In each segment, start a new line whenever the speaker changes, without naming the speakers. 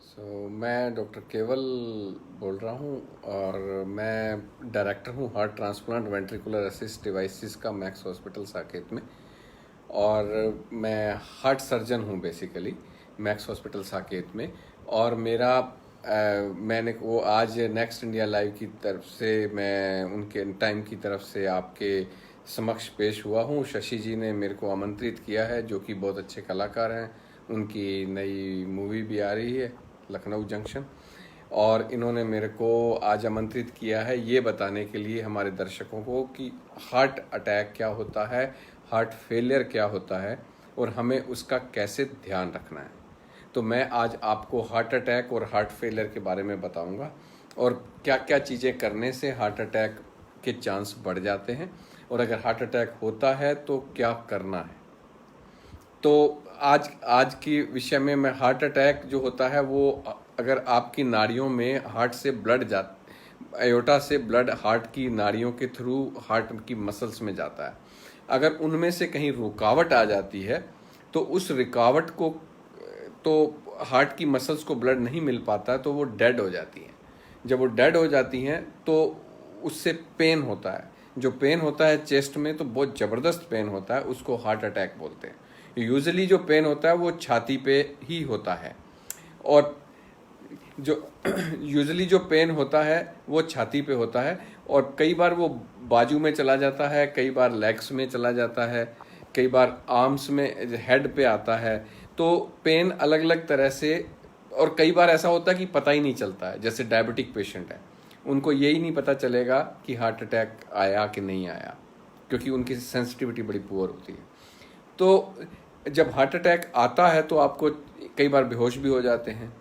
मैं डॉक्टर केवल बोल रहा हूँ और मैं डायरेक्टर हूँ heart transplant ventricular assist devices का मैक्स हॉस्पिटल साकेत में। और मैं हार्ट सर्जन हूँ बेसिकली मैक्स हॉस्पिटल साकेत में। और मैंने वो आज नेक्स्ट इंडिया लाइव की तरफ से मैं उनके टाइम की तरफ से आपके समक्ष पेश हुआ हूँ। शशि जी ने मेरे को आमंत्रित किया है, जो कि बहुत अच्छे कलाकार हैं। उनकी नई मूवी भी आ रही है लखनऊ जंक्शन, और इन्होंने मेरे को आज आमंत्रित किया है ये बताने के लिए हमारे दर्शकों को कि हार्ट अटैक क्या होता है, हार्ट फेलियर क्या होता है और हमें उसका कैसे ध्यान रखना है। तो मैं आज आपको हार्ट अटैक और हार्ट फेलियर के बारे में बताऊंगा और क्या क्या चीज़ें करने से हार्ट अटैक के चांस बढ़ जाते हैं, और अगर हार्ट अटैक होता है तो क्या करना है। तो आज की विषय में मैं हार्ट अटैक जो होता है वो अगर आपकी नाड़ियों में हार्ट से ब्लड एयोटा से ब्लड हार्ट की नाड़ियों के थ्रू हार्ट की मसल्स में जाता है। अगर उनमें से कहीं रुकावट आ जाती है तो उस रुकावट को तो हार्ट की मसल्स को ब्लड नहीं मिल पाता, तो वो डेड हो जाती हैं। जब वो डेड हो जाती हैं तो उससे पेन होता है। जो पेन होता है चेस्ट में, तो बहुत ज़बरदस्त पेन होता है, उसको हार्ट अटैक बोलते हैं। यूजुअली जो पेन होता है वो छाती पे ही होता है, और जो यूजुअली जो पेन होता है वो छाती पे होता है, और कई बार वो बाजू में चला जाता है, कई बार लेग्स में चला जाता है, कई बार आर्म्स में, हेड पे आता है। तो पेन अलग अलग तरह से, और कई बार ऐसा होता है कि पता ही नहीं चलता है। जैसे डायबिटिक पेशेंट है, उनको यही नहीं पता चलेगा कि हार्ट अटैक आया कि नहीं आया, क्योंकि उनकी सेंसिटिविटी बड़ी पुअर होती है। तो जब हार्ट अटैक आता है तो आपको कई बार बेहोश भी हो जाते हैं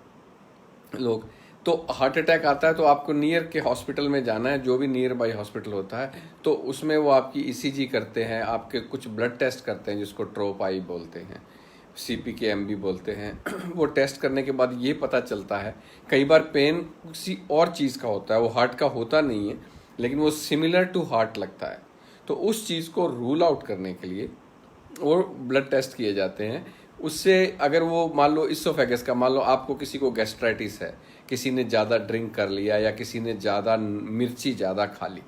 लोग। तो हार्ट अटैक आता है तो आपको नियर के हॉस्पिटल में जाना है, जो भी नियर बाई हॉस्पिटल होता है। तो उसमें वो आपकी ईसीजी करते हैं, आपके कुछ ब्लड टेस्ट करते हैं जिसको ट्रोपाई बोलते हैं, CPK भी बोलते हैं। वो टेस्ट करने के बाद ये पता चलता है, कई बार पेन किसी और चीज़ का होता है, वो हार्ट का होता नहीं है, लेकिन वो सिमिलर टू हार्ट लगता है। तो उस चीज़ को रूल आउट करने के लिए और ब्लड टेस्ट किए जाते हैं। उससे अगर वो मान लो इसोफेगस का, मान लो आपको किसी को गैस्ट्राइटिस है, किसी ने ज़्यादा ड्रिंक कर लिया या किसी ने ज़्यादा मिर्ची ज़्यादा खा ली,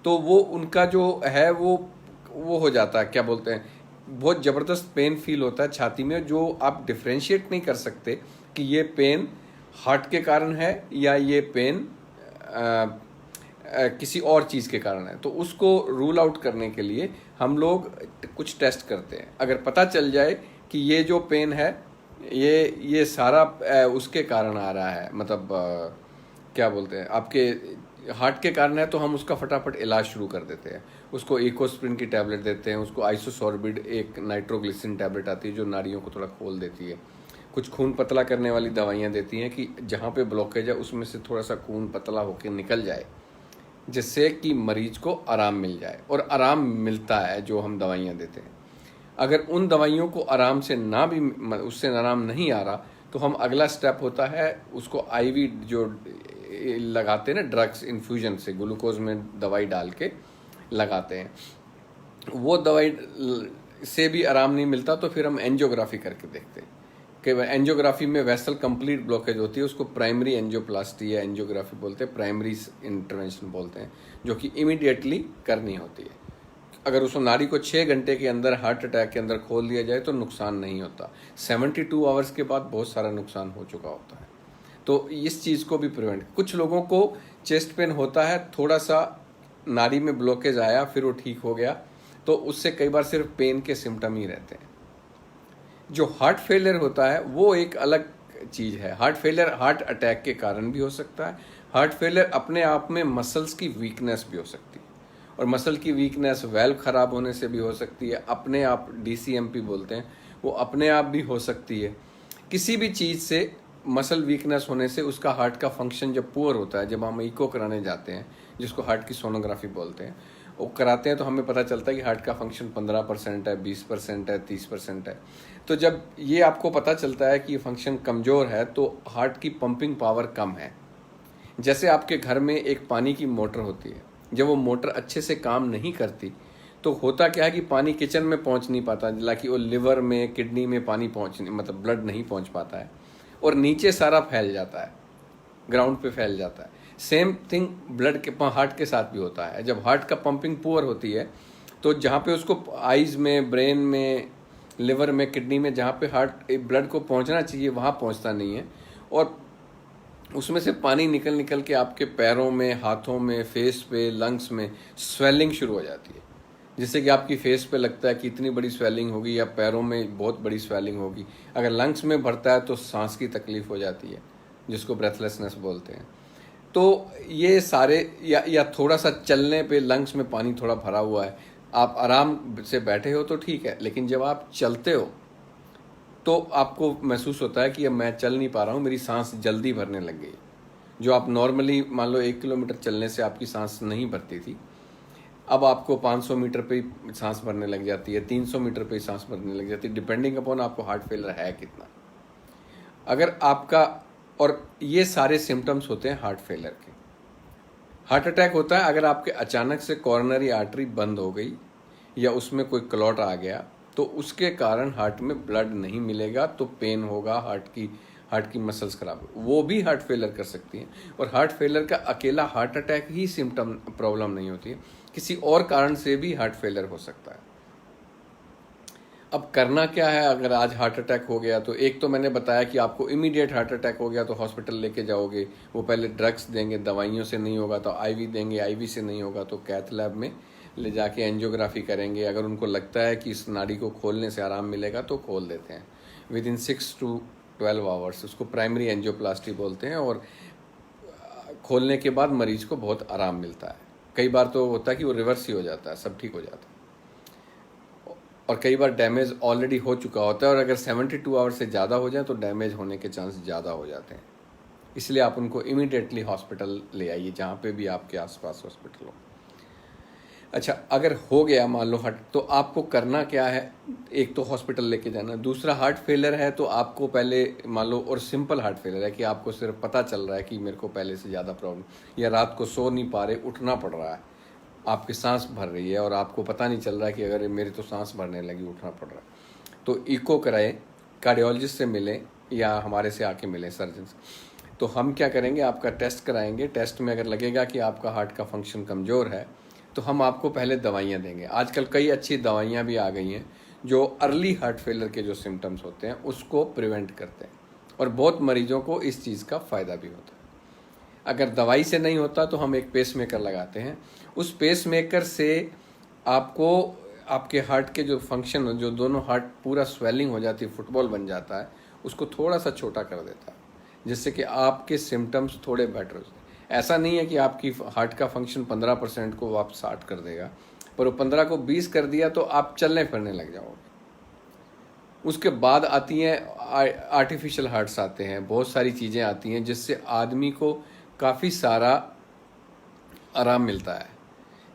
तो वो उनका जो है वो हो जाता है, क्या बोलते हैं, बहुत ज़बरदस्त पेन फील होता है छाती में, जो आप डिफ्रेंशिएट नहीं कर सकते कि ये पेन हार्ट के कारण है या ये पेन किसी और चीज़ के कारण है। तो उसको रूल आउट करने के लिए हम लोग कुछ टेस्ट करते हैं। अगर पता चल जाए कि ये जो पेन है ये सारा उसके कारण आ रहा है, मतलब क्या बोलते हैं, आपके हार्ट के कारण है, तो हम उसका फटाफट इलाज शुरू कर देते हैं। उसको इकोस्प्रिन की टैबलेट देते हैं, उसको आइसोसॉर्बिड एक नाइट्रोग्लिसरिन टैबलेट आती है जो नाड़ियों को थोड़ा खोल देती है। कुछ खून पतला करने वाली दवाइयाँ देती हैं कि जहाँ पे ब्लॉकेज है उसमें से थोड़ा सा खून पतला होकर निकल जाए, जिससे कि मरीज को आराम मिल जाए। और आराम मिलता है जो हम दवाइयाँ देते हैं। अगर उन दवाइयों को आराम से उससे आराम नहीं आ रहा, तो हम अगला स्टेप होता है उसको IV जो लगाते हैं ना, ड्रग्स इन्फ्यूजन से ग्लूकोज में दवाई डाल के लगाते हैं। वो दवाई से भी आराम नहीं मिलता, तो फिर हम एंजियोग्राफी करके देखते हैं कि एंजियोग्राफी में वेसल कंप्लीट ब्लॉकेज होती है, उसको प्राइमरी एंजियोप्लास्टी या एंजियोग्राफी बोलते हैं, प्राइमरी इंटरवेंशन बोलते हैं, जो कि इमीडिएटली करनी होती है। अगर उस नाड़ी को 6 घंटे के अंदर हार्ट अटैक के अंदर खोल दिया जाए तो नुकसान नहीं होता। 72 आवर्स के बाद बहुत सारा नुकसान हो चुका होता है। तो इस चीज़ को भी प्रिवेंट, कुछ लोगों को चेस्ट पेन होता है, थोड़ा सा नाड़ी में ब्लॉकेज आया फिर वो ठीक हो गया, तो उससे कई बार सिर्फ पेन के सिम्टम ही रहते हैं। जो हार्ट फेलियर होता है वो एक अलग चीज़ है। हार्ट फेलियर हार्ट अटैक के कारण भी हो सकता है। हार्ट फेलियर अपने आप में मसल्स की वीकनेस भी हो सकती है, और मसल की वीकनेस वेल्व ख़राब होने से भी हो सकती है। अपने आप DCMP बोलते हैं, वो अपने आप भी हो सकती है। किसी भी चीज़ से मसल वीकनेस होने से उसका हार्ट का फंक्शन जब पुअर होता है, जब हम इको कराने जाते हैं, जिसको हार्ट की सोनोग्राफी बोलते हैं, वो कराते हैं, तो हमें पता चलता है कि हार्ट का फंक्शन 15% है, 20% है, 30% है। तो जब ये आपको पता चलता है कि ये फंक्शन कमज़ोर है, तो हार्ट की पंपिंग पावर कम है। जैसे आपके घर में एक पानी की मोटर होती है, जब वो मोटर अच्छे से काम नहीं करती तो होता क्या है कि पानी किचन में पहुंच नहीं पाता, हालांकि वो लिवर में, किडनी में पानी मतलब ब्लड नहीं पहुंच पाता है, और नीचे सारा फैल जाता है, ग्राउंड पे फैल जाता है। सेम थिंग ब्लड के हार्ट के साथ भी होता है। जब हार्ट का पंपिंग पुअर होती है तो जहाँ पे उसको आइज़ में, ब्रेन में, लिवर में, किडनी में, जहाँ पे हार्ट ब्लड को पहुँचना चाहिए वहाँ पहुँचता नहीं है, और उसमें से पानी निकल निकल के आपके पैरों में, हाथों में, फेस पे, लंग्स में स्वेलिंग शुरू हो जाती है, जिससे कि आपकी फेस पे लगता है कि इतनी बड़ी स्वेलिंग होगी, या पैरों में बहुत बड़ी स्वेलिंग होगी। अगर लंग्स में भरता है तो सांस की तकलीफ हो जाती है, जिसको ब्रेथलेसनेस बोलते हैं। तो ये सारे, या थोड़ा सा चलने पे लंग्स में पानी थोड़ा भरा हुआ है, आप आराम से बैठे हो तो ठीक है, लेकिन जब आप चलते हो तो आपको महसूस होता है कि अब मैं चल नहीं पा रहा हूँ, मेरी सांस जल्दी भरने लग गई। जो आप नॉर्मली मान लो 1 किलोमीटर चलने से आपकी सांस नहीं भरती थी, अब आपको 500 मीटर पे ही सांस भरने लग जाती है, 300 मीटर पे ही सांस भरने लग जाती है, डिपेंडिंग अपॉन आपको हार्ट फेलर है कितना। अगर आपका, और ये सारे सिम्टम्स होते हैं हार्ट फेलर के। हार्ट अटैक होता है अगर आपके अचानक से कॉर्नरी आर्टरी बंद हो गई या उसमें कोई क्लॉट आ गया, तो उसके कारण हार्ट में ब्लड नहीं मिलेगा, तो पेन होगा, हार्ट की मसल्स खराब हो, वो भी हार्ट फेलर कर सकती हैं। और हार्ट फेलर का अकेला हार्ट अटैक ही सिम्टम प्रॉब्लम नहीं होती है, किसी और कारण से भी हार्ट फेलर हो सकता है। अब करना क्या है अगर आज हार्ट अटैक हो गया? तो एक तो मैंने बताया कि आपको इमीडिएट हार्ट अटैक हो गया तो हॉस्पिटल लेके जाओगे, वो पहले ड्रग्स देंगे, दवाइयों से नहीं होगा तो आईवी देंगे, आईवी से नहीं होगा तो कैथ लैब में ले जाके एंजियोग्राफी करेंगे। अगर उनको लगता है कि इस नाड़ी को खोलने से आराम मिलेगा तो खोल देते हैं विद इन 6 to 12 आवर्स। उसको प्राइमरी एंजियोप्लास्टी बोलते हैं, और खोलने के बाद मरीज को बहुत आराम मिलता है। कई बार तो होता है कि वो रिवर्स ही हो जाता है, सब ठीक हो जाता है, और कई बार डैमेज ऑलरेडी हो चुका होता है, और अगर 72 आवर्स से ज़्यादा हो जाए तो डैमेज होने के चांस ज़्यादा हो जाते हैं। इसलिए आप उनको इमीडिएटली हॉस्पिटल ले आइए, जहाँ पे भी आपके आसपास हॉस्पिटल हो। अच्छा, अगर हो गया मान लो हार्ट, तो आपको करना क्या है? एक तो हॉस्पिटल लेके जाना, दूसरा हार्ट फेलर है तो आपको पहले मान लो, और सिंपल हार्ट फेलर है कि आपको सिर्फ पता चल रहा है कि मेरे को पहले से ज़्यादा प्रॉब्लम, या रात को सो नहीं पा रहे, उठना पड़ रहा है, आपकी सांस भर रही है और आपको पता नहीं चल रहा है कि अगर मेरी तो सांस भरने लगी, उठना पड़ रहा है, तो इको कराएं, कार्डियोलॉजिस्ट से मिलें या हमारे से आके मिलें, सर्जन से। तो हम क्या करेंगे, आपका टेस्ट कराएंगे। टेस्ट में अगर लगेगा कि आपका हार्ट का फंक्शन कमज़ोर है तो हम आपको पहले दवाइयाँ देंगे। आजकल कई अच्छी दवाइयाँ भी आ गई हैं जो अर्ली हार्ट फेलर के जो सिम्टम्स होते हैं उसको प्रिवेंट करते हैं, और बहुत मरीजों को इस चीज़ का फ़ायदा भी होता है। अगर दवाई से नहीं होता तो हम एक पेसमेकर लगाते हैं। उस पेसमेकर से आपको आपके हार्ट के जो फंक्शन, जो दोनों हार्ट पूरा स्वेलिंग हो जाती है, फुटबॉल बन जाता है, उसको थोड़ा सा छोटा कर देता है, जिससे कि आपके सिम्टम्स थोड़े बेटर हो जाए। ऐसा नहीं है कि आपकी हार्ट का फंक्शन 15% को आप 60 कर देगा, पर वो 15 को 20 कर दिया तो आप चलने फिरने लग जाओगे। उसके बाद आती हैं आर्टिफिशियल हार्ट्स आते हैं, बहुत सारी चीज़ें आती हैं जिससे आदमी को काफ़ी सारा आराम मिलता है,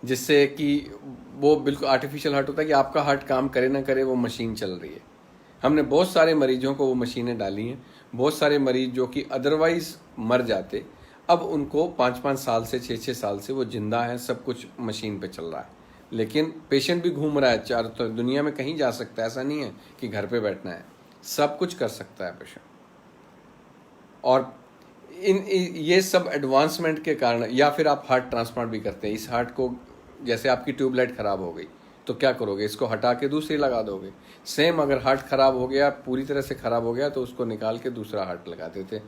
जिससे कि वो बिल्कुल आर्टिफिशियल हार्ट होता है कि आपका हार्ट काम करे ना करे, वो मशीन चल रही है। हमने बहुत सारे मरीजों को वो मशीनें डाली हैं। बहुत सारे मरीज जो कि अदरवाइज मर जाते, अब उनको 5-5 साल से 6-6 साल से वो जिंदा है, सब कुछ मशीन पे चल रहा है। लेकिन पेशेंट भी घूम रहा है चारों तरफ, दुनिया में कहीं जा सकता है, ऐसा नहीं है कि घर पे बैठना है, सब कुछ कर सकता है पेशेंट। और ये सब एडवांसमेंट के कारण, या फिर आप हार्ट ट्रांसप्लांट भी करते हैं। इस हार्ट को, जैसे आपकी ट्यूबलाइट ख़राब हो गई तो क्या करोगे, इसको हटा के दूसरी लगा दोगे। सेम अगर हार्ट ख़राब हो गया, पूरी तरह से ख़राब हो गया, तो उसको निकाल के दूसरा हार्ट लगा देते।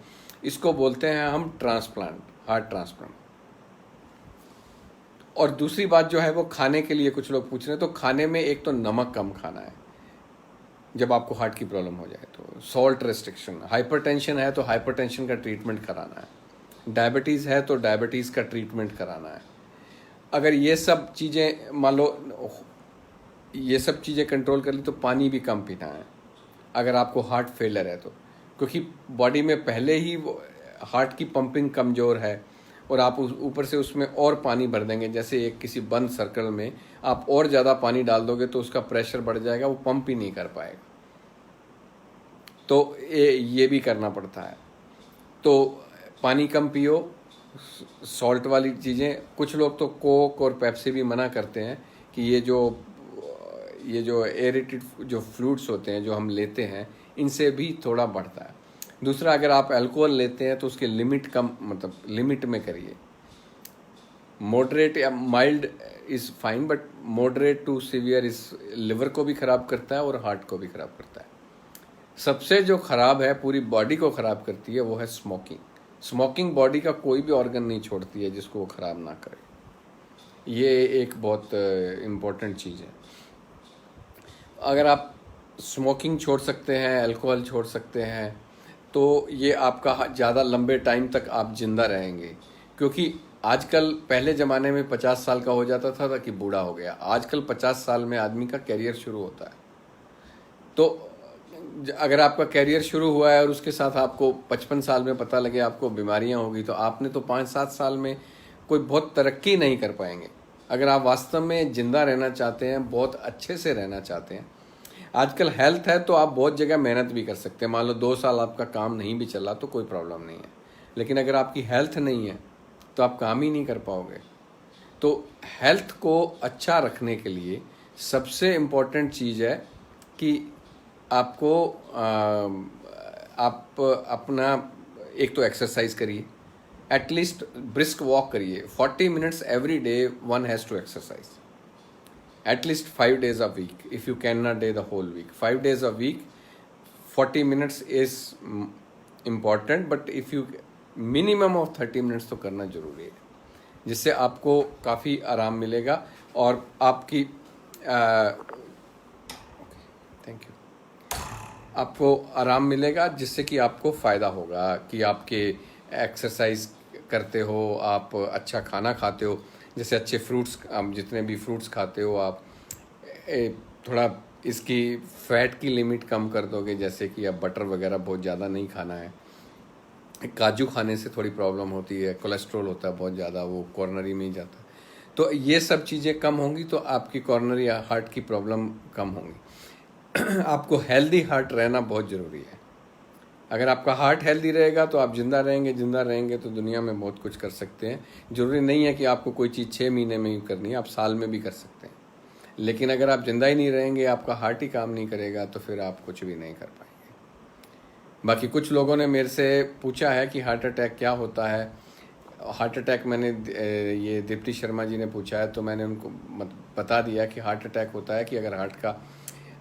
इसको बोलते हैं हम ट्रांसप्लांट, हार्ट ट्रांसप्लांट। और दूसरी बात जो है वो खाने के लिए कुछ लोग पूछ रहे हैं, तो खाने में एक तो नमक कम खाना है जब आपको हार्ट की प्रॉब्लम हो जाए, तो सॉल्ट रेस्ट्रिक्शन। हाइपरटेंशन है तो हाइपरटेंशन का ट्रीटमेंट कराना है, डायबिटीज़ है तो डायबिटीज़ का ट्रीटमेंट कराना है। अगर ये सब चीज़ें मान लो, ये सब चीज़ें कंट्रोल कर ली, तो पानी भी कम पीना है अगर आपको हार्ट फेलर है तो, क्योंकि बॉडी में पहले ही वो हार्ट की पंपिंग कमज़ोर है, और आप ऊपर से उसमें और पानी भर देंगे, जैसे एक किसी बंद सर्कल में आप और ज़्यादा पानी डाल दोगे तो उसका प्रेशर बढ़ जाएगा, वो पंप ही नहीं कर पाएगा। तो ये भी करना पड़ता है। तो पानी कम पियो, सॉल्ट वाली चीज़ें। कुछ लोग तो कोक और पेप्सी भी मना करते हैं कि ये जो एरेटेड जो फ्लूइड्स होते हैं जो हम लेते हैं, इनसे भी थोड़ा बढ़ता है। दूसरा, अगर आप अल्कोहल लेते हैं तो उसके लिमिट कम, मतलब लिमिट में करिए। मॉडरेट या mild is fine, but moderate to severe इस लिवर को भी ख़राब करता है और हार्ट को भी ख़राब करता है। सबसे जो ख़राब है, पूरी बॉडी को ख़राब करती है, वो है स्मोकिंग। स्मोकिंग बॉडी का कोई भी ऑर्गन नहीं छोड़ती है जिसको वो ख़राब ना करे। ये एक बहुत इम्पोर्टेंट चीज़ है। अगर आप स्मोकिंग छोड़ सकते हैं, अल्कोहल छोड़ सकते हैं, तो ये आपका ज़्यादा लंबे टाइम तक आप जिंदा रहेंगे। क्योंकि आजकल, पहले ज़माने में 50 साल का हो जाता था कि बूढ़ा हो गया, आजकल 50 साल में आदमी का कैरियर शुरू होता है। तो अगर आपका कैरियर शुरू हुआ है और उसके साथ आपको 55 साल में पता लगे आपको बीमारियां होगी, तो आपने तो 5-7 साल में कोई बहुत तरक्की नहीं कर पाएंगे। अगर आप वास्तव में ज़िंदा रहना चाहते हैं, बहुत अच्छे से रहना चाहते हैं, आजकल हेल्थ है तो आप बहुत जगह मेहनत भी कर सकते हैं। मान लो 2 साल आपका काम नहीं भी चला तो कोई प्रॉब्लम नहीं है, लेकिन अगर आपकी हेल्थ नहीं है तो आप काम ही नहीं कर पाओगे। तो हेल्थ को अच्छा रखने के लिए सबसे इम्पोर्टेंट चीज़ है कि आपको आप अपना, एक तो एक्सरसाइज करिए, एटलीस्ट ब्रिस्क वॉक करिए 40 minutes every day. One has to exercise at least 5 days a week. If you cannot do the whole week, 5 days a week, 40 minutes is important, but if you minimum of 30 minutes तो करना जरूरी है, जिससे आपको काफ़ी आराम मिलेगा और आपकी थैंक यू, आपको आराम मिलेगा, जिससे कि आपको फ़ायदा होगा कि आपके एक्सरसाइज करते हो, आप अच्छा खाना खाते हो, जैसे अच्छे फ्रूट्स, आप जितने भी फ्रूट्स खाते हो आप थोड़ा इसकी फ़ैट की लिमिट कम कर दोगे, जैसे कि अब बटर वगैरह बहुत ज़्यादा नहीं खाना है। काजू खाने से थोड़ी प्रॉब्लम होती है, कोलेस्ट्रॉल होता है बहुत ज़्यादा, वो कॉर्नरी में ही जाता है। तो ये सब चीज़ें कम होंगी तो आपकी कॉर्नरी या हार्ट की प्रॉब्लम कम होंगी। आपको हेल्दी हार्ट रहना बहुत ज़रूरी है। अगर आपका हार्ट हेल्दी रहेगा तो आप जिंदा रहेंगे, जिंदा रहेंगे तो दुनिया में बहुत कुछ कर सकते हैं। ज़रूरी नहीं है कि आपको कोई चीज़ 6 महीने में ही करनी है, आप साल में भी कर सकते हैं। लेकिन अगर आप जिंदा ही नहीं रहेंगे, आपका हार्ट ही काम नहीं करेगा, तो फिर आप कुछ भी नहीं कर पाएंगे। बाकी कुछ लोगों ने मेरे से पूछा है कि हार्ट अटैक क्या होता है। हार्ट अटैक मैंने ये दीप्ति शर्मा जी ने पूछा है, तो मैंने उनको बता दिया कि हार्ट अटैक होता है कि अगर हार्ट का,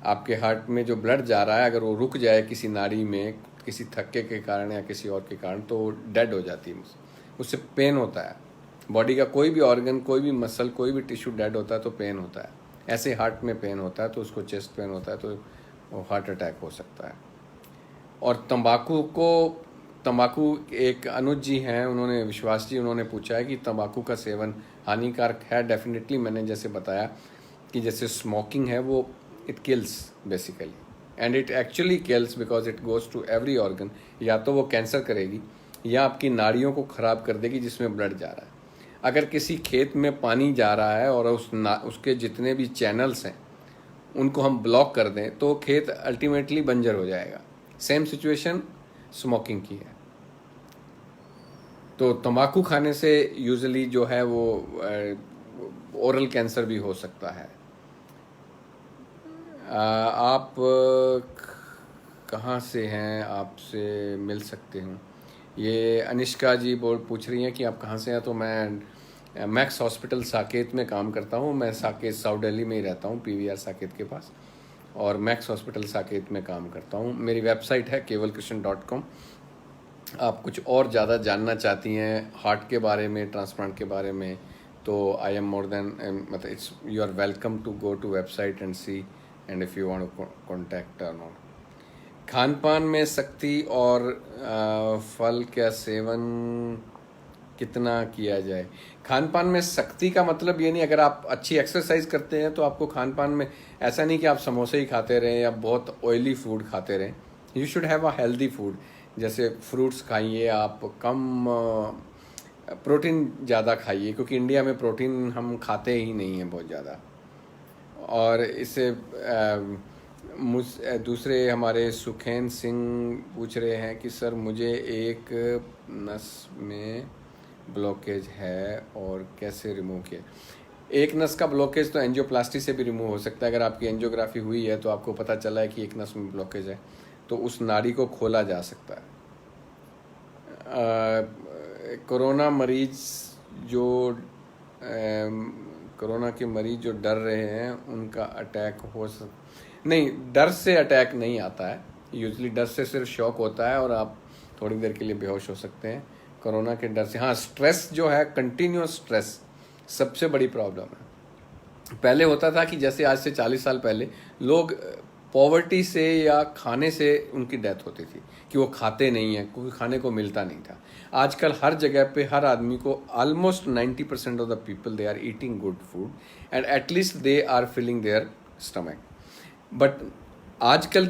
आपके हार्ट में जो ब्लड जा रहा है, अगर वो रुक जाए किसी नाड़ी में, किसी थक्के के कारण या किसी और के कारण, तो डेड हो जाती है, उससे पेन होता है। बॉडी का कोई भी ऑर्गन, कोई भी मसल, कोई भी टिश्यू डेड होता है तो पेन होता है। ऐसे हार्ट में पेन होता है तो उसको चेस्ट पेन होता है, तो हार्ट अटैक हो सकता है। और तंबाकू एक अनुज जी हैं, उन्होंने, विश्वास जी, उन्होंने पूछा है कि तंबाकू का सेवन हानिकारक है। डेफिनेटली, मैंने जैसे बताया कि जैसे स्मोकिंग है वो it kills basically, and it actually kills because it goes to every organ. या तो वो कैंसर करेगी या आपकी नाड़ियों को ख़राब कर देगी जिसमें ब्लड जा रहा है। अगर किसी खेत में पानी जा रहा है और उसके जितने भी चैनल्स हैं उनको हम ब्लॉक कर दें तो खेत अल्टीमेटली बंजर हो जाएगा। सेम सिचुएशन स्मोकिंग की है। तो तंबाकू खाने से यूजुअली जो है वो ओरल कैंसर भी हो सकता है। आप कहाँ से हैं, आपसे मिल सकते हैं? ये अनिष्का जी पूछ रही हैं कि आप कहाँ से हैं। तो मैं मैक्स हॉस्पिटल साकेत में काम करता हूँ। मैं साकेत, साउथ दिल्ली में ही रहता हूँ, पीवीआर साकेत के पास, और मैक्स हॉस्पिटल साकेत में काम करता हूँ। मेरी वेबसाइट है kevalkrishnan.com। आप कुछ और ज़्यादा जानना चाहती हैं हार्ट के बारे में, ट्रांसप्लांट के बारे में, तो आई एम मोर देन, मतलब it's, you are welcome to go to website and see, and if you want to contact और नॉट। खान पान में सख्ती और फल का सेवन कितना किया जाए? खान पान में सख्ती का मतलब ये नहीं, अगर आप अच्छी एक्सरसाइज करते हैं तो आपको खान पान में ऐसा नहीं कि आप समोसे ही खाते रहें या बहुत ऑयली फूड खाते रहें। You should have a healthy food, जैसे फ्रूट्स खाइए, आप कम प्रोटीन ज़्यादा खाइए, क्योंकि इंडिया में प्रोटीन हम खाते ही नहीं हैं बहुत ज़्यादा। और इससे दूसरे हमारे सुखैन सिंह पूछ रहे हैं कि सर मुझे एक नस में ब्लॉकेज है और कैसे रिमूव किया? एक नस का ब्लॉकेज तो एंजियोप्लास्टी से भी रिमूव हो सकता है। अगर आपकी एंजियोग्राफी हुई है तो आपको पता चला है कि एक नस में ब्लॉकेज है, तो उस नाड़ी को खोला जा सकता है। कोरोना मरीज जो कोरोना के मरीज जो डर रहे हैं उनका अटैक नहीं, डर से अटैक नहीं आता है। यूजली डर से सिर्फ शॉक होता है और आप थोड़ी देर के लिए बेहोश हो सकते हैं। कोरोना के डर से, हाँ, स्ट्रेस जो है, कंटिन्यूस स्ट्रेस सबसे बड़ी प्रॉब्लम है। पहले होता था कि जैसे आज से 40 साल पहले लोग पॉवर्टी से या खाने से उनकी डेथ होती थी कि वो खाते नहीं हैं क्योंकि खाने को मिलता नहीं था। आजकल हर जगह पे हर आदमी को almost 90% of the people they are eating good food and at least they are filling their stomach. But आजकल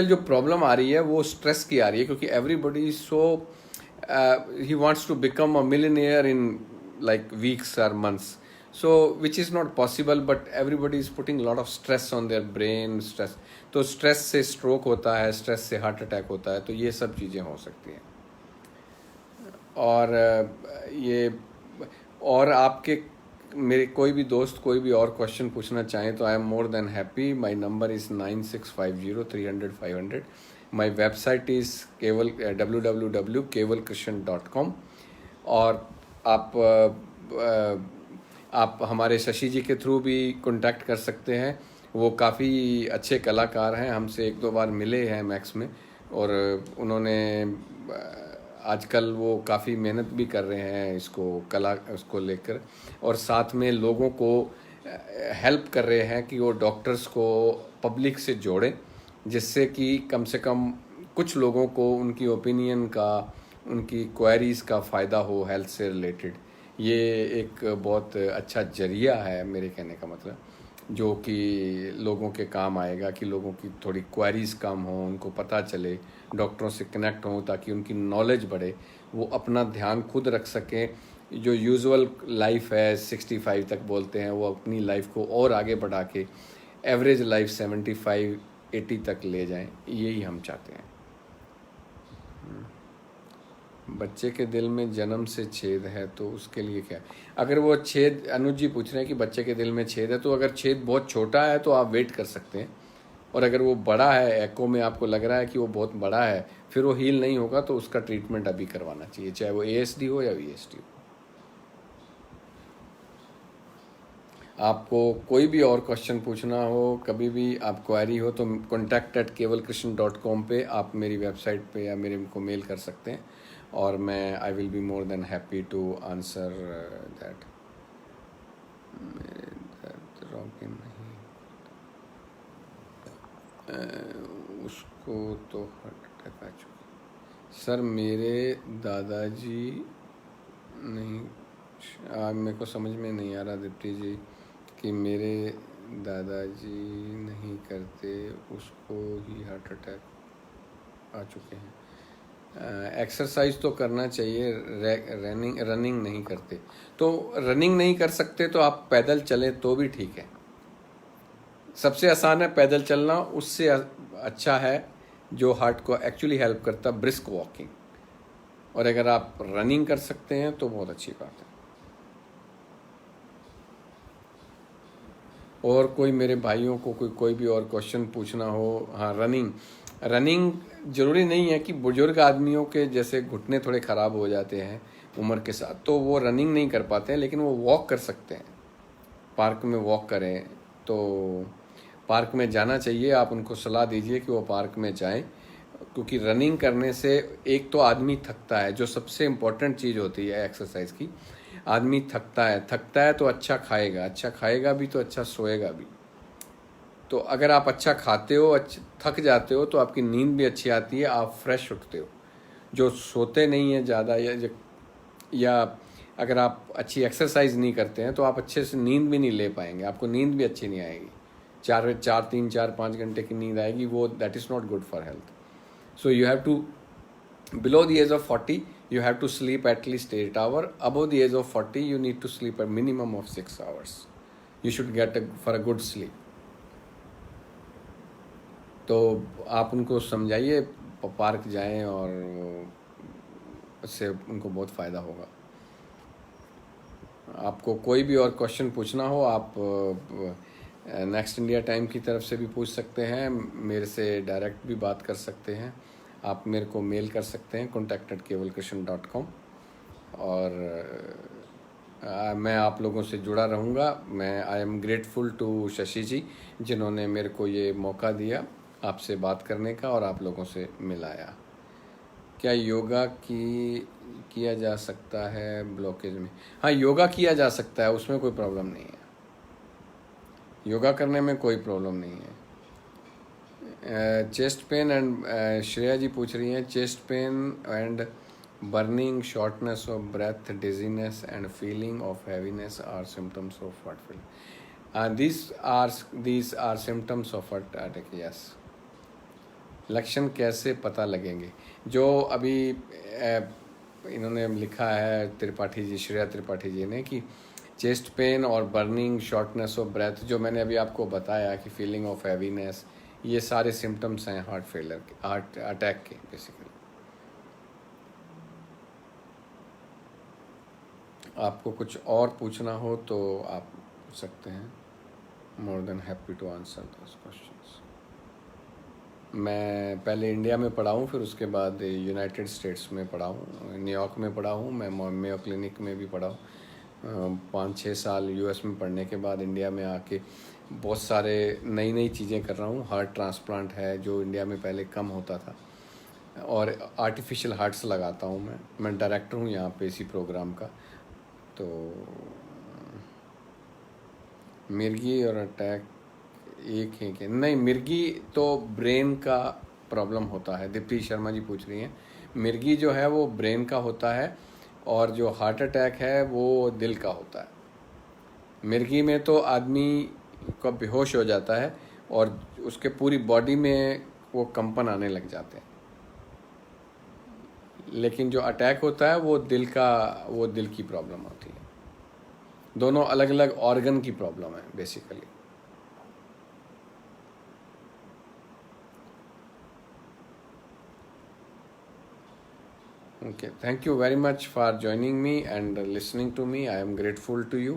जो प्रॉब्लम आ रही है वो स्ट्रेस की आ रही है, क्योंकि everybody so he wants to become a millionaire in like weeks or months, so which is not possible, but everybody is putting a lot of stress on their brain, stress, तो stress से stroke होता है, stress से heart attack होता है, तो ये सब चीज़ें हो सकती हैं। और और आपके मेरे कोई भी दोस्त कोई भी और क्वेश्चन पूछना चाहें तो I am more than happy. My number is 9650 my website is www.kevalkrishnan.com। और आप हमारे शशि जी के थ्रू भी कांटेक्ट कर सकते हैं। वो काफ़ी अच्छे कलाकार हैं, हमसे 1-2 बार मिले हैं मैक्स में, और उन्होंने आजकल वो काफ़ी मेहनत भी कर रहे हैं उसको लेकर, और साथ में लोगों को हेल्प कर रहे हैं कि वो डॉक्टर्स को पब्लिक से जोड़ें, जिससे कि कम से कम कुछ लोगों को उनकी ओपिनियन का, उनकी क्वेरीज़ का फ़ायदा हो हेल्थ से रिलेटेड। ये एक बहुत अच्छा जरिया है मेरे कहने का मतलब, जो कि लोगों के काम आएगा, कि लोगों की थोड़ी क्वेरीज़ कम हो, उनको पता चले, डॉक्टरों से कनेक्ट हों ताकि उनकी नॉलेज बढ़े, वो अपना ध्यान खुद रख सकें। जो यूजुअल लाइफ है 65 तक बोलते हैं, वो अपनी लाइफ को और आगे बढ़ा के एवरेज लाइफ 75-80 तक ले जाएं, यही हम चाहते हैं। बच्चे के दिल में जन्म से छेद है तो उसके लिए क्या? अगर वो छेद, अनुज जी पूछ रहे हैं कि बच्चे के दिल में छेद है, तो अगर छेद बहुत छोटा है तो आप वेट कर सकते हैं, और अगर वो बड़ा है, एको में आपको लग रहा है कि वो बहुत बड़ा है, फिर वो हील नहीं होगा, तो उसका ट्रीटमेंट अभी करवाना चाहिए, चाहे वो ASD हो या VSD हो। आपको कोई भी और क्वेश्चन पूछना हो, कभी भी आप क्वेरी हो, तो contact@kevalkrishnan.com पे आप मेरी वेबसाइट पे या मेरे को मेल कर सकते हैं, और मैं I will be more than happy to answer that. नहीं, उसको तो हार्ट अटैक आ चुका सर। मेरे दादाजी नहीं, मेरे को समझ में नहीं आ रहा दीप्ति जी कि मेरे दादाजी नहीं करते, उसको ही हार्ट अटैक आ चुके हैं। एक्सरसाइज तो करना चाहिए, रनिंग नहीं करते, तो रनिंग नहीं कर सकते तो आप पैदल चलें तो भी ठीक है। सबसे आसान है पैदल चलना, उससे अच्छा है जो हार्ट को एक्चुअली हेल्प करता, ब्रिस्क वॉकिंग। और अगर आप रनिंग कर सकते हैं तो बहुत अच्छी बात है। और कोई मेरे भाइयों को कोई भी और क्वेश्चन पूछना हो? हाँ, रनिंग ज़रूरी नहीं है कि बुजुर्ग आदमियों के जैसे घुटने थोड़े ख़राब हो जाते हैं उम्र के साथ, तो वो रनिंग नहीं कर पाते हैं, लेकिन वो वॉक कर सकते हैं। पार्क में वॉक करें, तो पार्क में जाना चाहिए। आप उनको सलाह दीजिए कि वो पार्क में जाएं, क्योंकि रनिंग करने से एक तो आदमी थकता है, जो सबसे इम्पोर्टेंट चीज़ होती है एक्सरसाइज की। आदमी थकता है तो अच्छा खाएगा भी तो अच्छा सोएगा भी। तो अगर आप अच्छा खाते हो, थक जाते हो, तो आपकी नींद भी अच्छी आती है, आप फ्रेश उठते हो। जो सोते नहीं है ज़्यादा, या अगर आप अच्छी एक्सरसाइज नहीं करते हैं, तो आप अच्छे से नींद भी नहीं ले पाएंगे, आपको नींद भी अच्छी नहीं आएगी। 3-4-5 घंटे की नींद आएगी, वो that is not good for health. So you have to, below the age of 40 you have to sleep at least 8 hours. Above the age of 40 you need to sleep a minimum of 6 hours. You should get for a good sleep. तो आप उनको समझाइए, park जाएं, और उससे उनको बहुत फ़ायदा होगा। आपको कोई भी और क्वेश्चन पूछना हो, आप नेक्स्ट इंडिया टाइम की तरफ से भी पूछ सकते हैं, मेरे से डायरेक्ट भी बात कर सकते हैं। आप मेरे को मेल कर सकते हैं contact@kevalkrishnan.com। और मैं आप लोगों से जुड़ा रहूँगा। मैं I am grateful to Shashi ji, जिन्होंने मेरे को ये मौका दिया आपसे बात करने का और आप लोगों से मिलाया। क्या योगा किया जा सकता है ब्लॉकेज में? हाँ, योगा किया जा सकता है, उसमें कोई प्रॉब्लम नहीं है। योगा करने में कोई प्रॉब्लम नहीं है। Chest pain and Shreya ji पूछ रही हैं, chest pain and burning, shortness of breath, dizziness and feeling of heaviness are symptoms of heart failure. these are symptoms of heart attack, yes। लक्षण कैसे पता लगेंगे? जो अभी इन्होंने लिखा है त्रिपाठी जी, श्रेया त्रिपाठी जी ने, कि चेस्ट पेन और बर्निंग, शॉर्टनेस ऑफ ब्रेथ, जो मैंने अभी आपको बताया कि फीलिंग ऑफ हैवीनेस, ये सारे सिम्टम्स हैं हार्ट फेलियर के, हार्ट अटैक के बेसिकली। आपको कुछ और पूछना हो तो आप पूछ सकते हैं। More than happy to answer those questions. मैं पहले इंडिया में पढ़ा हूँ, फिर उसके बाद यूनाइटेड स्टेट्स में पढ़ा हूँ, न्यूयॉर्क में पढ़ा हूँ, मैं मेयो क्लिनिक में भी पढ़ा हूँ। 5-6 साल यूएस में पढ़ने के बाद इंडिया में आके बहुत सारे नई चीज़ें कर रहा हूँ। हार्ट ट्रांसप्लांट है जो इंडिया में पहले कम होता था, और आर्टिफिशियल हार्ट्स लगाता हूँ मैं डायरेक्टर हूँ यहाँ पे इसी प्रोग्राम का। तो मिर्गी और अटैक एक है कि नहीं? मिर्गी तो ब्रेन का प्रॉब्लम होता है, दीप्ति शर्मा जी पूछ रही हैं। मिर्गी जो है वो ब्रेन का होता है, और जो हार्ट अटैक है वो दिल का होता है। मिर्गी में तो आदमी को बेहोश हो जाता है और उसके पूरी बॉडी में वो कंपन आने लग जाते हैं, लेकिन जो अटैक होता है वो दिल की प्रॉब्लम होती है। दोनों अलग अलग ऑर्गन की प्रॉब्लम है basically. Okay, thank you very much for joining me and listening to me. I am grateful to you,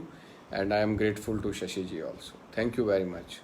and I am grateful to Shashi ji also. Thank you very much.